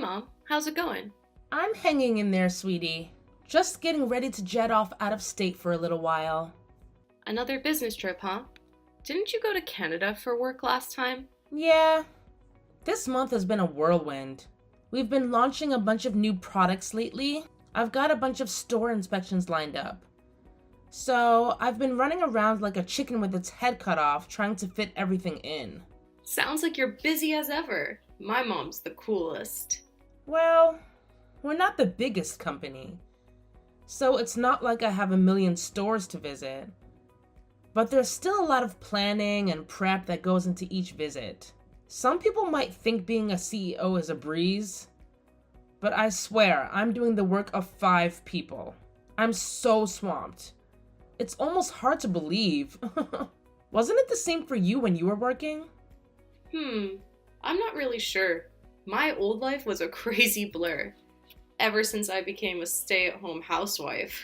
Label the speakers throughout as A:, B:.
A: Mom. How's it going?
B: I'm hanging in there, sweetie. Just getting ready to jet off out of state for a little while.
A: Another business trip, huh? Didn't you go to Canada for work last time?
B: Yeah, this month has been a whirlwind. We've been launching a bunch of new products lately. I've got a bunch of store inspections lined up. So I've been running around like a chicken with its head cut off, trying to fit everything in.
A: Sounds like you're busy as ever. My mom's the coolest.
B: Well, we're not the biggest company, so it's not like I have a million stores to visit. But there's still a lot of planning and prep that goes into each visit. Some people might think being a CEO is a breeze, but I swear I'm doing the work of 5 people. I'm so swamped. It's almost hard to believe. Wasn't it the same for you when you were working?
A: I'm not really sure. My old life was a crazy blur, ever since I became a stay-at-home housewife.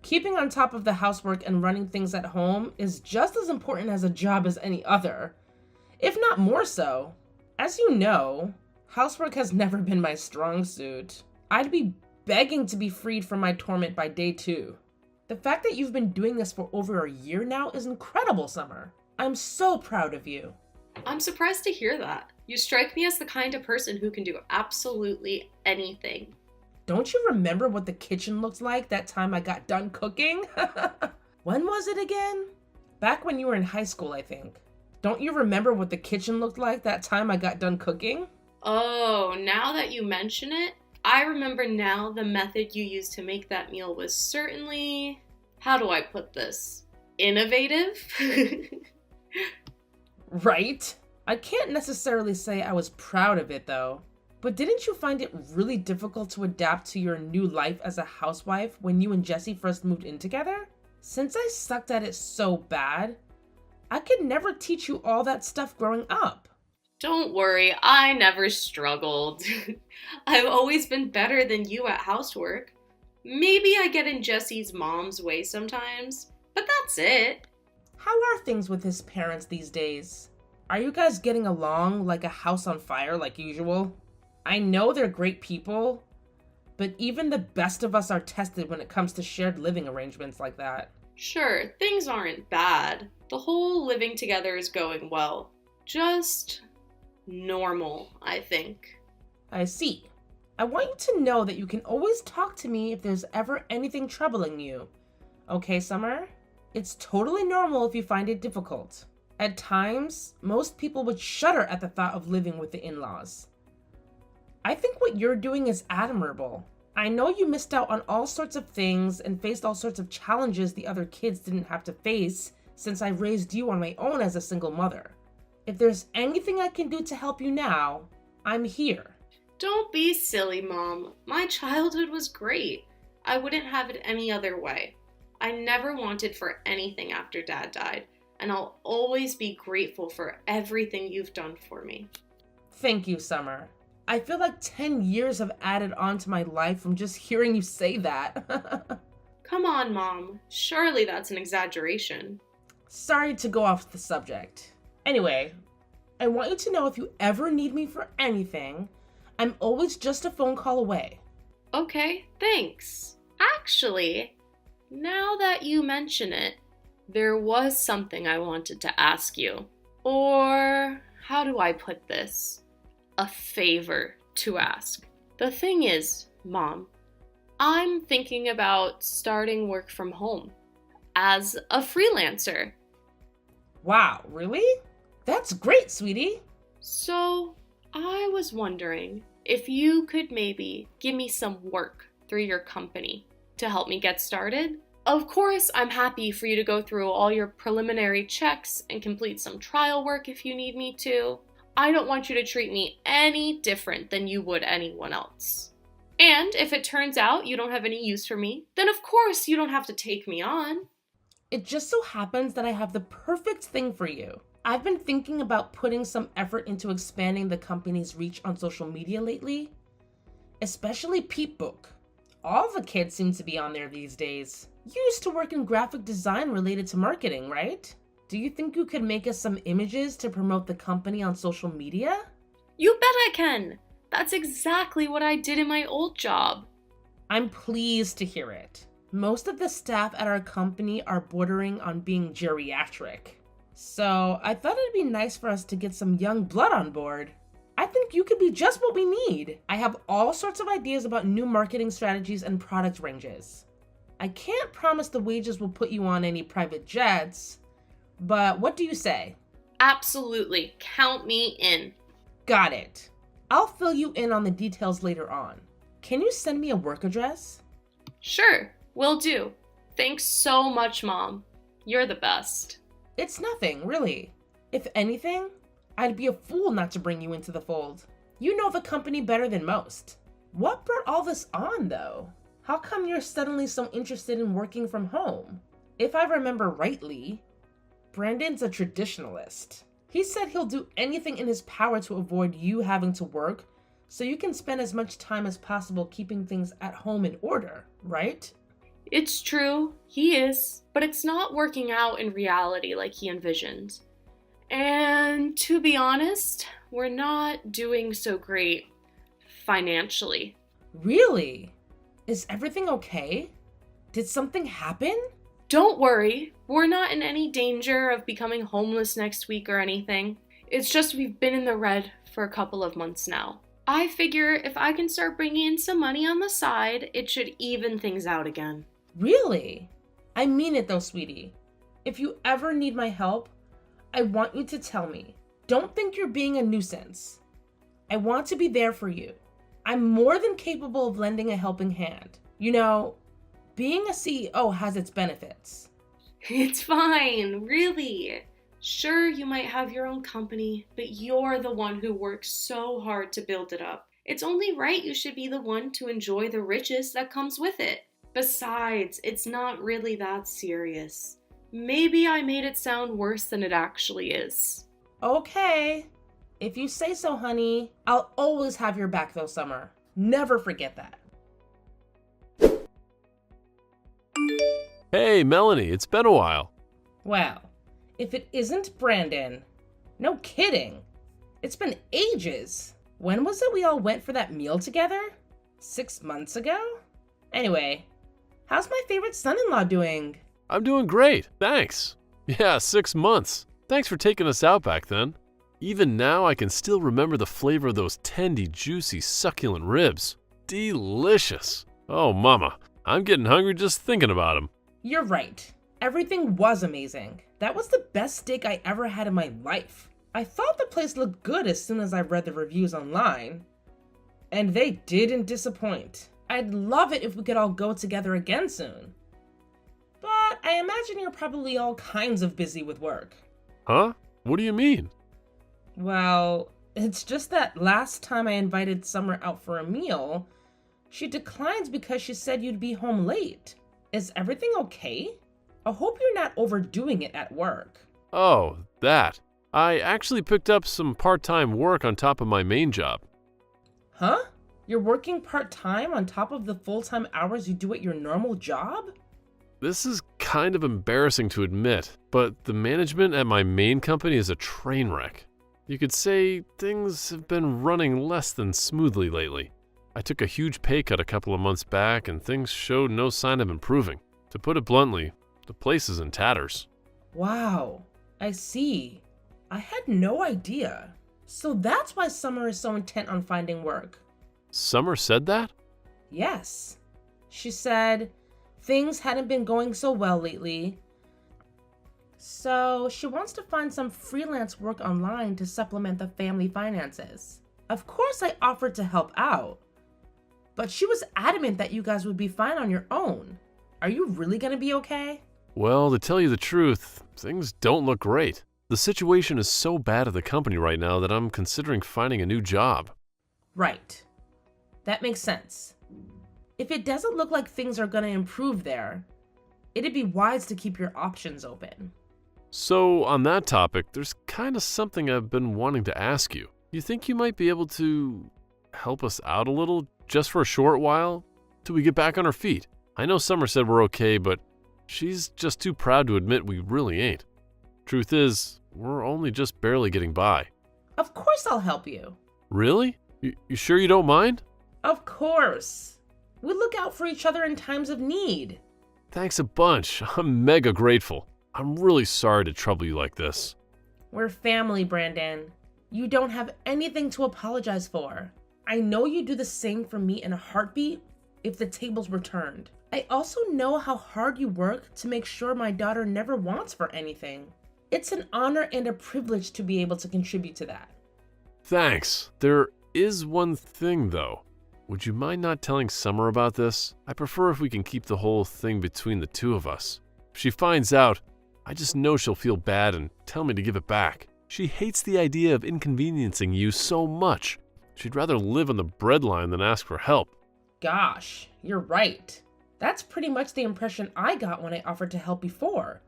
B: Keeping on top of the housework and running things at home is just as important as a job as any other, if not more so. As you know, housework has never been my strong suit. I'd be begging to be freed from my torment by day 2. The fact that you've been doing this for over a year now is incredible, Summer. I'm so proud of you.
A: I'm surprised to hear that. You strike me as the kind of person who can do absolutely anything.
B: Don't you remember what the kitchen looked like that time I got done cooking? When was it again? Back when you were in high school, I think. Don't you remember what the kitchen looked like that time I got done cooking?
A: Oh, now that you mention it, I remember now the method you used to make that meal was certainly, how do I put this, innovative?
B: Right? I can't necessarily say I was proud of it though. But didn't you find it really difficult to adapt to your new life as a housewife when you and Jessie first moved in together? Since I sucked at it so bad, I could never teach you all that stuff growing up.
A: Don't worry, I never struggled. I've always been better than you at housework. Maybe I get in Jesse's mom's way sometimes, but that's it.
B: How are things with his parents these days? Are you guys getting along like a house on fire like usual? I know they're great people, but even the best of us are tested when it comes to shared living arrangements like that.
A: Sure, things aren't bad. The whole living together is going well. Just normal, I think.
B: I see. I want you to know that you can always talk to me if there's ever anything troubling you. Okay, Summer? It's totally normal if you find it difficult. At times, most people would shudder at the thought of living with the in-laws. I think what you're doing is admirable. I know you missed out on all sorts of things and faced all sorts of challenges the other kids didn't have to face since I raised you on my own as a single mother. If there's anything I can do to help you now, I'm here.
A: Don't be silly, Mom. My childhood was great. I wouldn't have it any other way. I never wanted for anything after Dad died, and I'll always be grateful for everything you've done for me.
B: Thank you, Summer. I feel like 10 years have added on to my life from just hearing you say that.
A: Come on, Mom. Surely that's an exaggeration.
B: Sorry to go off the subject. Anyway, I want you to know if you ever need me for anything, I'm always just a phone call away.
A: Okay, thanks. Actually, now that you mention it, there was something I wanted to ask you. Or, how do I put this? A favor to ask. The thing is, Mom, I'm thinking about starting work from home as a freelancer.
B: Wow, really? That's great, sweetie.
A: So, I was wondering if you could maybe give me some work through your company to help me get started. Of course, I'm happy for you to go through all your preliminary checks and complete some trial work if you need me to. I don't want you to treat me any different than you would anyone else. And if it turns out you don't have any use for me, then of course you don't have to take me on.
B: It just so happens that I have the perfect thing for you. I've been thinking about putting some effort into expanding the company's reach on social media lately, especially Peep Book. All the kids seem to be on there these days. You used to work in graphic design related to marketing, right? Do you think you could make us some images to promote the company on social media?
A: You bet I can. That's exactly what I did in my old job.
B: I'm pleased to hear it. Most of the staff at our company are bordering on being geriatric. So I thought it'd be nice for us to get some young blood on board. I think you could be just what we need. I have all sorts of ideas about new marketing strategies and product ranges. I can't promise the wages will put you on any private jets, but what do you say?
A: Absolutely. Count me in.
B: Got it. I'll fill you in on the details later on. Can you send me a work address?
A: Sure, will do. Thanks so much, Mom. You're the best.
B: It's nothing, really. If anything, I'd be a fool not to bring you into the fold. You know the company better than most. What brought all this on, though? How come you're suddenly so interested in working from home? If I remember rightly, Brandon's a traditionalist. He said he'll do anything in his power to avoid you having to work so you can spend as much time as possible keeping things at home in order, right?
A: It's true, he is, but it's not working out in reality like he envisioned. And to be honest, we're not doing so great financially.
B: Really? Is everything okay? Did something happen?
A: Don't worry, we're not in any danger of becoming homeless next week or anything. It's just we've been in the red for a couple of months now. I figure if I can start bringing in some money on the side, it should even things out again.
B: Really? I mean it though, sweetie. If you ever need my help, I want you to tell me. Don't think you're being a nuisance. I want to be there for you. I'm more than capable of lending a helping hand. You know, being a CEO has its benefits.
A: It's fine, really. Sure, you might have your own company, but you're the one who works so hard to build it up. It's only right you should be the one to enjoy the riches that comes with it. Besides, it's not really that serious. Maybe I made it sound worse than it actually is.
B: Okay. If you say so, honey. I'll always have your back though, Summer. Never forget that.
C: Hey, Melanie, it's been a while.
B: Well, if it isn't Brandon. No kidding. It's been ages. When was it we all went for that meal together? 6 months ago? Anyway, how's my favorite son-in-law doing?
C: I'm doing great, thanks. Yeah, 6 months. Thanks for taking us out back then. Even now, I can still remember the flavor of those tendy, juicy, succulent ribs. Delicious. Oh, mama, I'm getting hungry just thinking about them.
B: You're right. Everything was amazing. That was the best steak I ever had in my life. I thought the place looked good as soon as I read the reviews online. And they didn't disappoint. I'd love it if we could all go together again soon. But I imagine you're probably all kinds of busy with work.
C: Huh? What do you mean?
B: Well, it's just that last time I invited Summer out for a meal, she declined because she said you'd be home late. Is everything okay? I hope you're not overdoing it at work.
C: Oh, that. I actually picked up some part-time work on top of my main job.
B: Huh? You're working part-time on top of the full-time hours you do at your normal job?
C: This is kind of embarrassing to admit, but the management at my main company is a train wreck. You could say things have been running less than smoothly lately. I took a huge pay cut a couple of months back and things showed no sign of improving. To put it bluntly, the place is in tatters.
B: Wow, I see. I had no idea. So that's why Summer is so intent on finding work.
C: Summer said that?
B: Yes. She said things hadn't been going so well lately. So she wants to find some freelance work online to supplement the family finances. Of course I offered to help out, but she was adamant that you guys would be fine on your own. Are you really gonna be okay?
C: Well, to tell you the truth, things don't look great. The situation is so bad at the company right now that I'm considering finding a new job.
B: Right. That makes sense. If it doesn't look like things are gonna improve there, it'd be wise to keep your options open.
C: So, on that topic, there's kind of something I've been wanting to ask you. You think you might be able to help us out a little, just for a short while, till we get back on our feet? I know Summer said we're okay, but she's just too proud to admit we really ain't. Truth is, we're only just barely getting by.
B: Of course I'll help you.
C: Really? You sure you don't mind?
B: Of course. We look out for each other in times of need.
C: Thanks a bunch. I'm mega grateful. I'm really sorry to trouble you like this.
B: We're family, Brandon. You don't have anything to apologize for. I know you'd do the same for me in a heartbeat if the tables were turned. I also know how hard you work to make sure my daughter never wants for anything. It's an honor and a privilege to be able to contribute to that.
C: Thanks. There is one thing, though. Would you mind not telling Summer about this? I prefer if we can keep the whole thing between the two of us. If she finds out, I just know she'll feel bad and tell me to give it back. She hates the idea of inconveniencing you so much. She'd rather live on the breadline than ask for help.
B: Gosh, you're right. That's pretty much the impression I got when I offered to help before.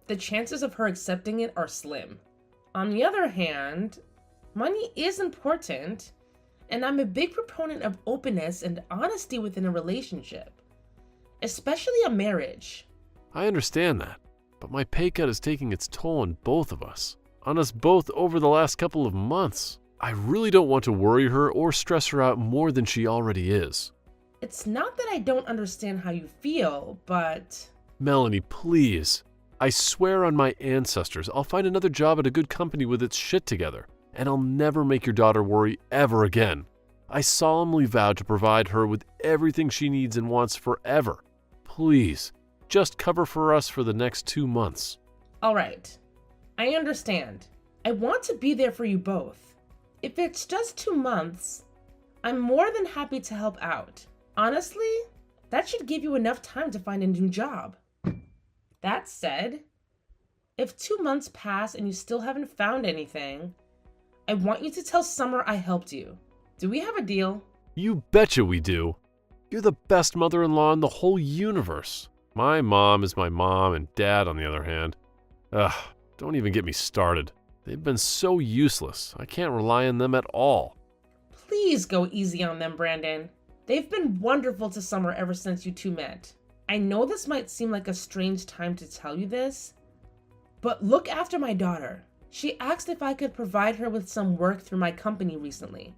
B: The chances of her accepting it are slim. On the other hand, money is important, and I'm a big proponent of openness and honesty within a relationship, especially a marriage.
C: I understand that, but my pay cut is taking its toll on both of us, on us both over the last couple of months. I really don't want to worry her or stress her out more than she already is.
B: It's not that I don't understand how you feel, but...
C: Melanie, please. I swear on my ancestors, I'll find another job at a good company with its shit together, and I'll never make your daughter worry ever again. I solemnly vow to provide her with everything she needs and wants forever. Please, just cover for us for the next 2 months.
B: All right. I understand. I want to be there for you both. If it's just 2 months, I'm more than happy to help out. Honestly, that should give you enough time to find a new job. That said, if 2 months pass and you still haven't found anything, I want you to tell Summer I helped you. Do we have a deal?
C: You betcha we do. You're the best mother-in-law in the whole universe. My mom is my mom, and Dad, on the other hand. Ugh, don't even get me started. They've been so useless. I can't rely on them at all.
B: Please go easy on them, Brandon. They've been wonderful to Summer ever since you two met. I know this might seem like a strange time to tell you this, but look after my daughter. She asked if I could provide her with some work through my company recently,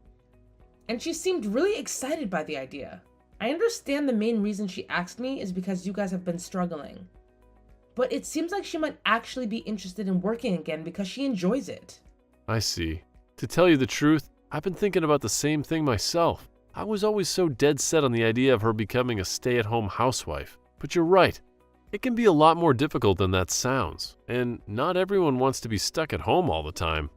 B: and she seemed really excited by the idea. I understand the main reason she asked me is because you guys have been struggling, but it seems like she might actually be interested in working again because she enjoys it.
C: I see. To tell you the truth, I've been thinking about the same thing myself. I was always so dead set on the idea of her becoming a stay-at-home housewife. But you're right. It can be a lot more difficult than that sounds, and not everyone wants to be stuck at home all the time.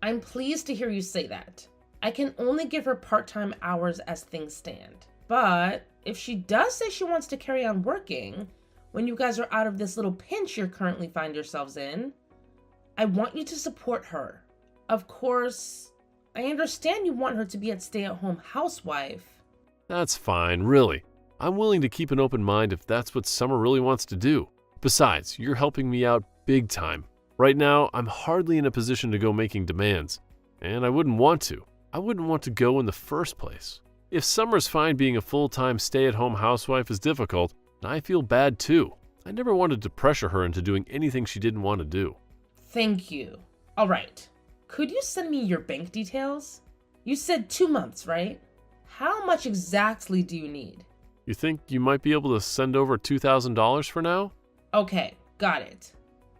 B: I'm pleased to hear you say that. I can only give her part-time hours as things stand. But if she does say she wants to carry on working, when you guys are out of this little pinch you currently find yourselves in, I want you to support her. Of course, I understand you want her to be a stay-at-home housewife.
C: That's fine, really. I'm willing to keep an open mind if that's what Summer really wants to do. Besides, you're helping me out big time. Right now, I'm hardly in a position to go making demands, and I wouldn't want to. I wouldn't want to go in the first place. If Summer's fine being a full-time stay-at-home housewife is difficult, I feel bad too. I never wanted to pressure her into doing anything she didn't want to do.
B: Thank you. All right. Could you send me your bank details? You said 2 months, right? How much exactly do you need?
C: You think you might be able to send over $2,000 for now?
B: Okay, got it.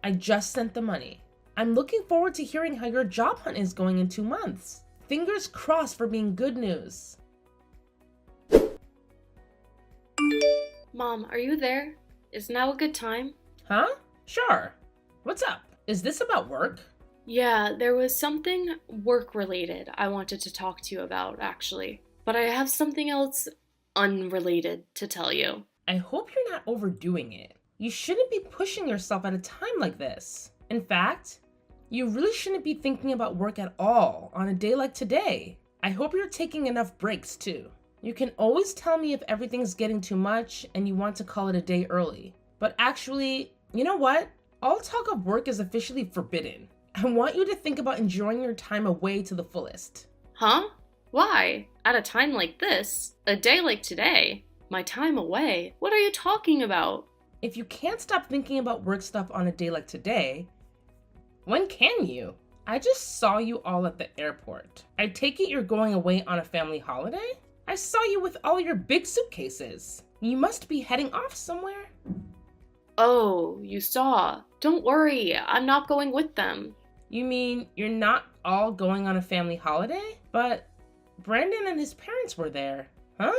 B: I just sent the money. I'm looking forward to hearing how your job hunt is going in 2 months. Fingers crossed for being good news.
A: Mom, are you there? Is now a good time?
B: Huh? Sure. What's up? Is this about work?
A: Yeah, there was something work-related I wanted to talk to you about, actually. But I have something else unrelated to tell you.
B: I hope you're not overdoing it. You shouldn't be pushing yourself at a time like this. In fact, you really shouldn't be thinking about work at all on a day like today. I hope you're taking enough breaks too. You can always tell me if everything's getting too much and you want to call it a day early. But actually, you know what? All talk of work is officially forbidden. I want you to think about enjoying your time away to the fullest.
A: Huh? Why? At a time like this? A day like today? My time away? What are you talking about?
B: If you can't stop thinking about work stuff on a day like today, when can you? I just saw you all at the airport. I take it you're going away on a family holiday? I saw you with all your big suitcases. You must be heading off somewhere.
A: Oh, you saw. Don't worry, I'm not going with them.
B: You mean you're not all going on a family holiday? But Brandon and his parents were there. Huh?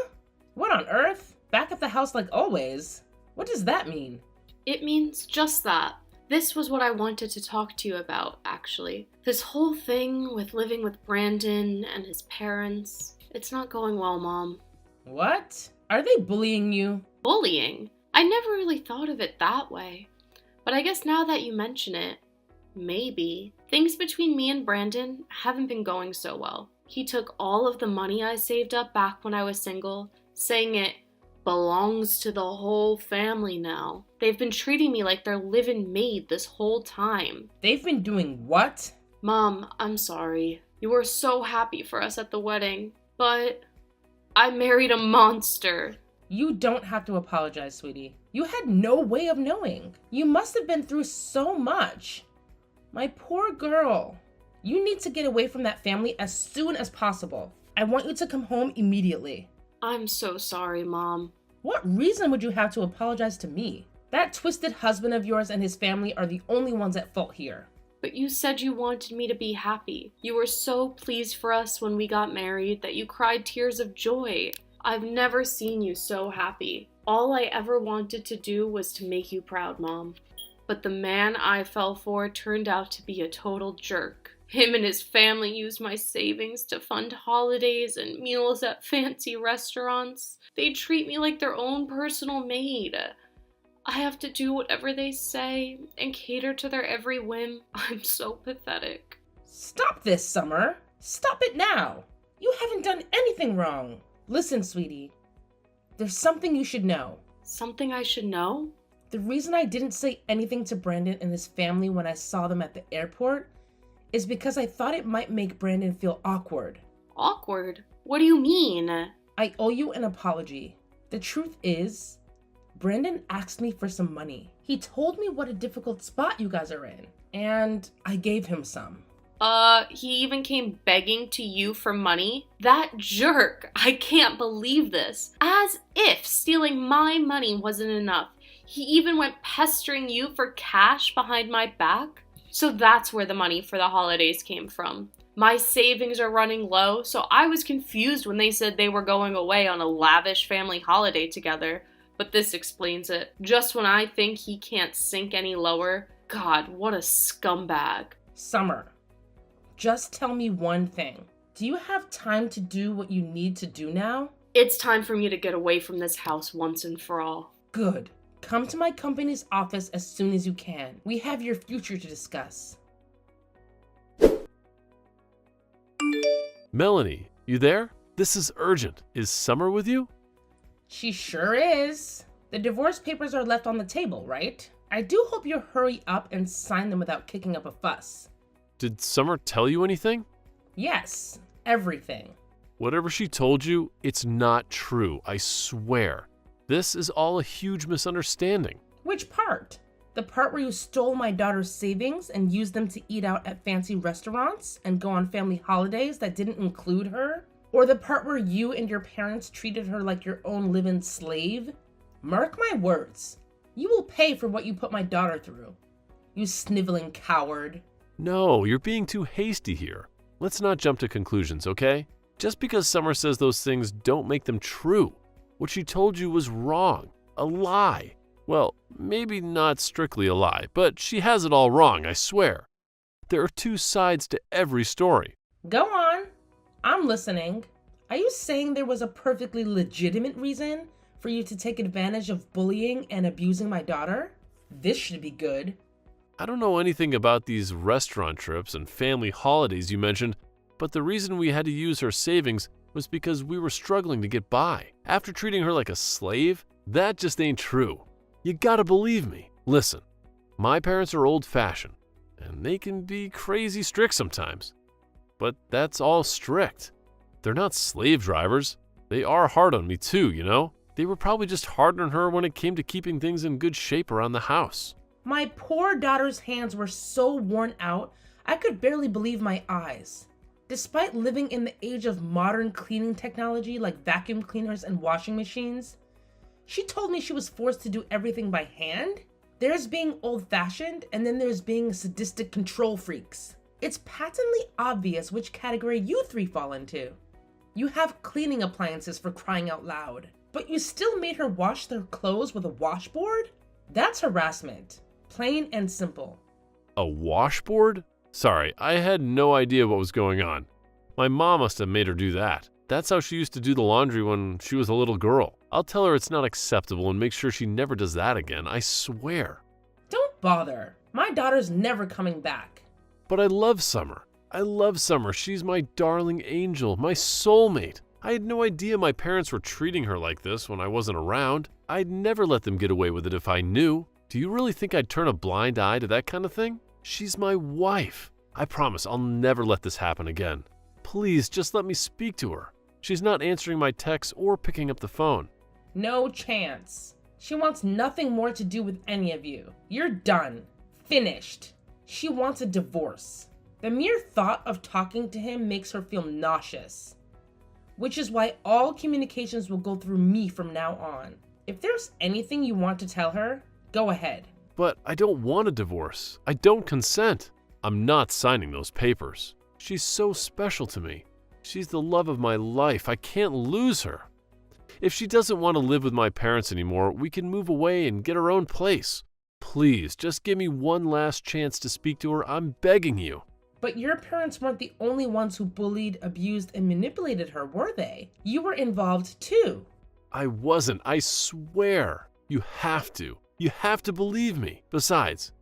B: What on earth? Back at the house like always. What does that mean?
A: It means just that. This was what I wanted to talk to you about, actually. This whole thing with living with Brandon and his parents. It's not going well, Mom.
B: What? Are they bullying you?
A: Bullying? I never really thought of it that way. But I guess now that you mention it, maybe. Things between me and Brandon haven't been going so well. He took all of the money I saved up back when I was single, saying it belongs to the whole family now. They've been treating me like their live-in maid this whole time.
B: They've been doing what?
A: Mom, I'm sorry. You were so happy for us at the wedding, but I married a monster.
B: You don't have to apologize, sweetie. You had no way of knowing. You must have been through so much. My poor girl. You need to get away from that family as soon as possible. I want you to come home immediately.
A: I'm so sorry, Mom.
B: What reason would you have to apologize to me? That twisted husband of yours and his family are the only ones at fault here.
A: But you said you wanted me to be happy. You were so pleased for us when we got married that you cried tears of joy. I've never seen you so happy. All I ever wanted to do was to make you proud, Mom. But the man I fell for turned out to be a total jerk. Him and his family used my savings to fund holidays and meals at fancy restaurants. They treat me like their own personal maid. I have to do whatever they say and cater to their every whim. I'm so pathetic.
B: Stop this, Summer. Stop it now. You haven't done anything wrong. Listen, sweetie. There's something you should know.
A: Something I should know?
B: The reason I didn't say anything to Brandon and his family when I saw them at the airport is because I thought it might make Brandon feel awkward.
A: Awkward? What do you mean?
B: I owe you an apology. The truth is, Brandon asked me for some money. He told me what a difficult spot you guys are in, and I gave him some.
A: He even came begging to you for money? That jerk! I can't believe this. As if stealing my money wasn't enough. He even went pestering you for cash behind my back? So that's where the money for the holidays came from. My savings are running low, so I was confused when they said they were going away on a lavish family holiday together. But this explains it. Just when I think he can't sink any lower, God, what a scumbag.
B: Summer, just tell me one thing. Do you have time to do what you need to do now?
A: It's time for me to get away from this house once and for all.
B: Good. Come to my company's office as soon as you can. We have your future to discuss.
C: Melanie, you there? This is urgent. Is Summer with you?
B: She sure is. The divorce papers are left on the table, right? I do hope you hurry up and sign them without kicking up a fuss.
C: Did Summer tell you anything?
B: Yes, everything.
C: Whatever she told you, it's not true, I swear. This is all a huge misunderstanding.
B: Which part? The part where you stole my daughter's savings and used them to eat out at fancy restaurants and go on family holidays that didn't include her? Or the part where you and your parents treated her like your own live-in slave? Mark my words. You will pay for what you put my daughter through. You sniveling coward.
C: No, you're being too hasty here. Let's not jump to conclusions, okay? Just because Summer says those things don't make them true. What she told you was wrong. A lie. Well, maybe not strictly a lie, but she has it all wrong, I swear. There are two sides to every story.
B: Go on. I'm listening. Are you saying there was a perfectly legitimate reason for you to take advantage of bullying and abusing my daughter? This should be good.
C: I don't know anything about these restaurant trips and family holidays you mentioned, but the reason we had to use her savings was because we were struggling to get by. After treating her like a slave, that just ain't true. You gotta believe me. Listen, my parents are old-fashioned, and they can be crazy strict sometimes. But that's all strict. They're not slave drivers. They are hard on me too, you know? They were probably just hard on her when it came to keeping things in good shape around the house.
B: My poor daughter's hands were so worn out, I could barely believe my eyes. Despite living in the age of modern cleaning technology like vacuum cleaners and washing machines, she told me she was forced to do everything by hand. There's being old-fashioned, and then there's being sadistic control freaks. It's patently obvious which category you three fall into. You have cleaning appliances, for crying out loud, but you still made her wash their clothes with a washboard? That's harassment. Plain and simple.
C: A washboard? Sorry, I had no idea what was going on. My mom must have made her do that. That's how she used to do the laundry when she was a little girl. I'll tell her it's not acceptable and make sure she never does that again, I swear.
B: Don't bother. My daughter's never coming back.
C: But I love Summer. I love Summer. She's my darling angel, my soulmate. I had no idea my parents were treating her like this when I wasn't around. I'd never let them get away with it if I knew. Do you really think I'd turn a blind eye to that kind of thing? She's my wife. I promise I'll never let this happen again. Please, just let me speak to her. She's not answering my texts or picking up the phone.
B: No chance. She wants nothing more to do with any of you. You're done. Finished. She wants a divorce. The mere thought of talking to him makes her feel nauseous, which is why all communications will go through me from now on. If there's anything you want to tell her, go ahead.
C: But I don't want a divorce. I don't consent. I'm not signing those papers. She's so special to me. She's the love of my life. I can't lose her. If she doesn't want to live with my parents anymore, we can move away and get our own place. Please, just give me one last chance to speak to her. I'm begging you.
B: But your parents weren't the only ones who bullied, abused, and manipulated her, were they? You were involved too.
C: I wasn't. I swear. You have to. You have to believe me. Besides,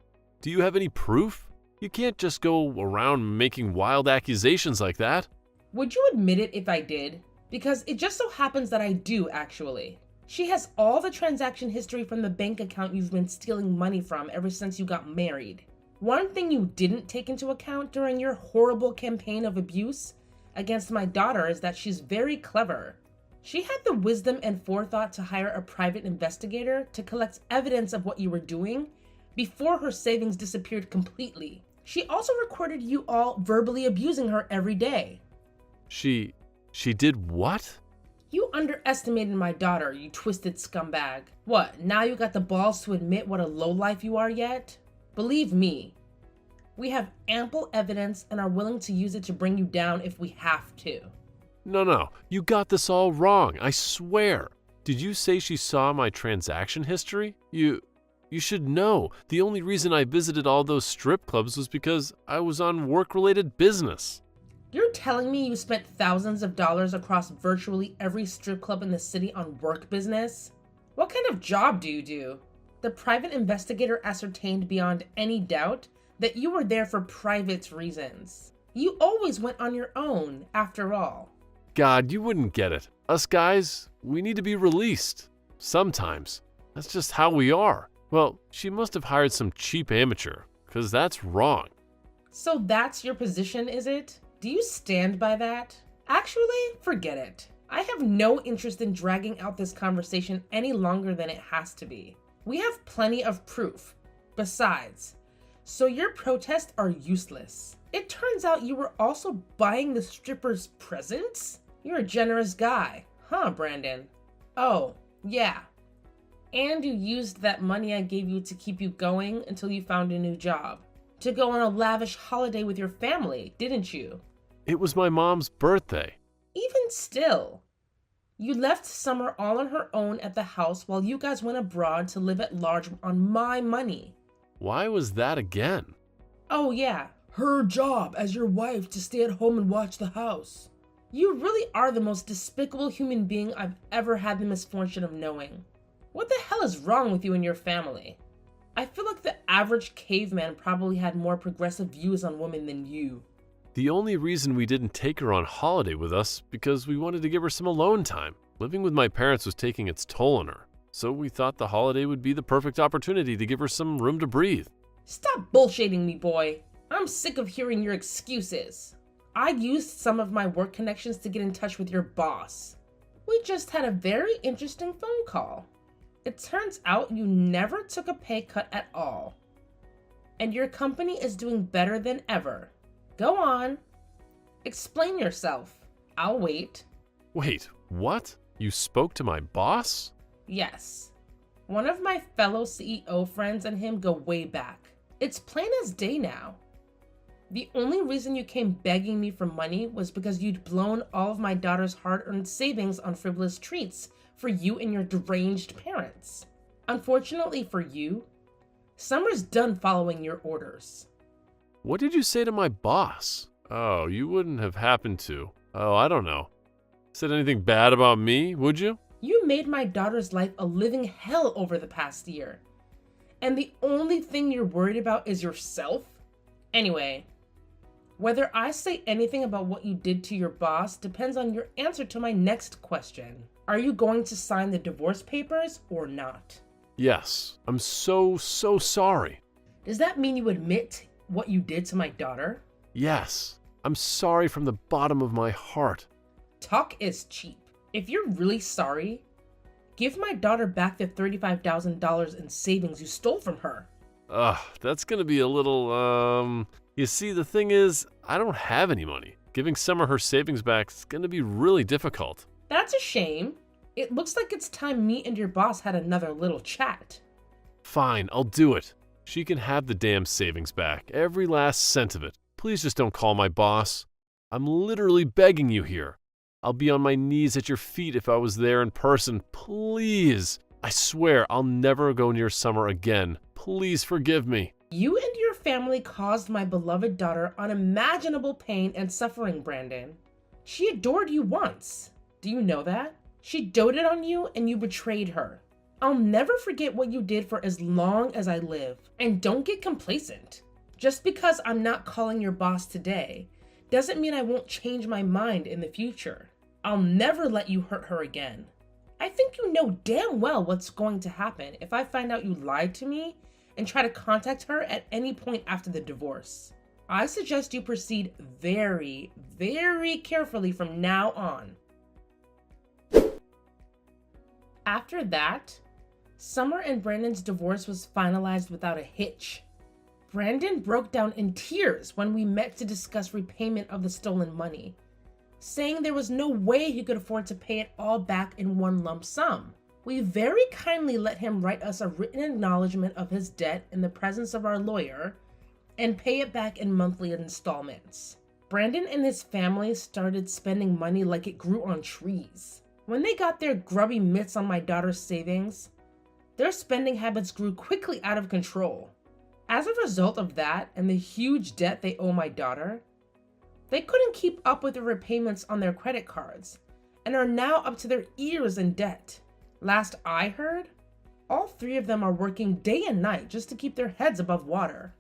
C: do you have any proof? You can't just go around making wild accusations like that.
B: Would you admit it if I did? Because it just so happens that I do, actually. She has all the transaction history from the bank account you've been stealing money from ever since you got married. One thing you didn't take into account during your horrible campaign of abuse against my daughter is that she's very clever. She had the wisdom and forethought to hire a private investigator to collect evidence of what you were doing before her savings disappeared completely. She also recorded you all verbally abusing her every day.
C: She did what?
B: You underestimated my daughter, you twisted scumbag. What, now you got the balls to admit what a lowlife you are yet? Believe me, we have ample evidence and are willing to use it to bring you down if we have to.
C: No, you got this all wrong, I swear. Did you say she saw my transaction history? You should know. The only reason I visited all those strip clubs was because I was on work-related business.
B: You're telling me you spent thousands of dollars across virtually every strip club in the city on work business? What kind of job do you do? The private investigator ascertained beyond any doubt that you were there for private reasons. You always went on your own, after all.
C: God, you wouldn't get it. Us guys, we need to be released. Sometimes. That's just how we are. Well, she must have hired some cheap amateur, because that's wrong.
B: So that's your position, is it? Do you stand by that? Actually, forget it. I have no interest in dragging out this conversation any longer than it has to be. We have plenty of proof. Besides, so your protests are useless. It turns out you were also buying the strippers presents? You're a generous guy, huh, Brandon? Oh, yeah. And you used that money I gave you to keep you going until you found a new job. To go on a lavish holiday with your family, didn't you?
C: It was my mom's birthday.
B: Even still, you left Summer all on her own at the house while you guys went abroad to live at large on my money.
C: Why was that again?
B: Oh yeah, her job as your wife to stay at home and watch the house. You really are the most despicable human being I've ever had the misfortune of knowing. What the hell is wrong with you and your family? I feel like the average caveman probably had more progressive views on women than you.
C: The only reason we didn't take her on holiday with us because we wanted to give her some alone time. Living with my parents was taking its toll on her, so we thought the holiday would be the perfect opportunity to give her some room to breathe.
B: Stop bullshitting me, boy. I'm sick of hearing your excuses. I used some of my work connections to get in touch with your boss. We just had a very interesting phone call. It turns out you never took a pay cut at all. and your company is doing better than ever. Go on. Explain yourself. I'll wait.
C: Wait, what? You spoke to my boss?
B: Yes. One of my fellow CEO friends and him go way back. It's plain as day now. The only reason you came begging me for money was because you'd blown all of my daughter's hard-earned savings on frivolous treats for you and your deranged parents. Unfortunately for you, Summer's done following your orders.
C: What did you say to my boss? Oh, you wouldn't have happened to. Oh, I don't know. Said anything bad about me, would you?
B: You made my daughter's life a living hell over the past year. And the only thing you're worried about is yourself? Anyway, whether I say anything about what you did to your boss depends on your answer to my next question. Are you going to sign the divorce papers or not?
C: Yes, I'm so sorry.
B: Does that mean you admit what you did to my daughter?
C: Yes, I'm sorry from the bottom of my heart.
B: Talk is cheap. If you're really sorry, give my daughter back the $35,000 in savings you stole from her.
C: That's gonna be a little, You see, the thing is, I don't have any money. Giving Summer her savings back is gonna be really difficult.
B: That's a shame. It looks like it's time me and your boss had another little chat.
C: Fine, I'll do it. She can have the damn savings back, every last cent of it. Please just don't call my boss. I'm literally begging you here. I'll be on my knees at your feet if I was there in person. Please. I swear I'll never go near Summer again. Please forgive me.
B: You and your family caused my beloved daughter unimaginable pain and suffering, Brandon. She adored you once. Do you know that? She doted on you and you betrayed her. I'll never forget what you did for as long as I live. And don't get complacent. Just because I'm not calling your boss today doesn't mean I won't change my mind in the future. I'll never let you hurt her again. I think you know damn well what's going to happen if I find out you lied to me and try to contact her at any point after the divorce. I suggest you proceed very, very carefully from now on. After that, Summer and Brandon's divorce was finalized without a hitch. Brandon broke down in tears when we met to discuss repayment of the stolen money, saying there was no way he could afford to pay it all back in one lump sum. We very kindly let him write us a written acknowledgement of his debt in the presence of our lawyer and pay it back in monthly installments. Brandon and his family started spending money like it grew on trees. When they got their grubby mitts on my daughter's savings, their spending habits grew quickly out of control. As a result of that and the huge debt they owe my daughter, they couldn't keep up with the repayments on their credit cards and are now up to their ears in debt. Last I heard, all three of them are working day and night just to keep their heads above water.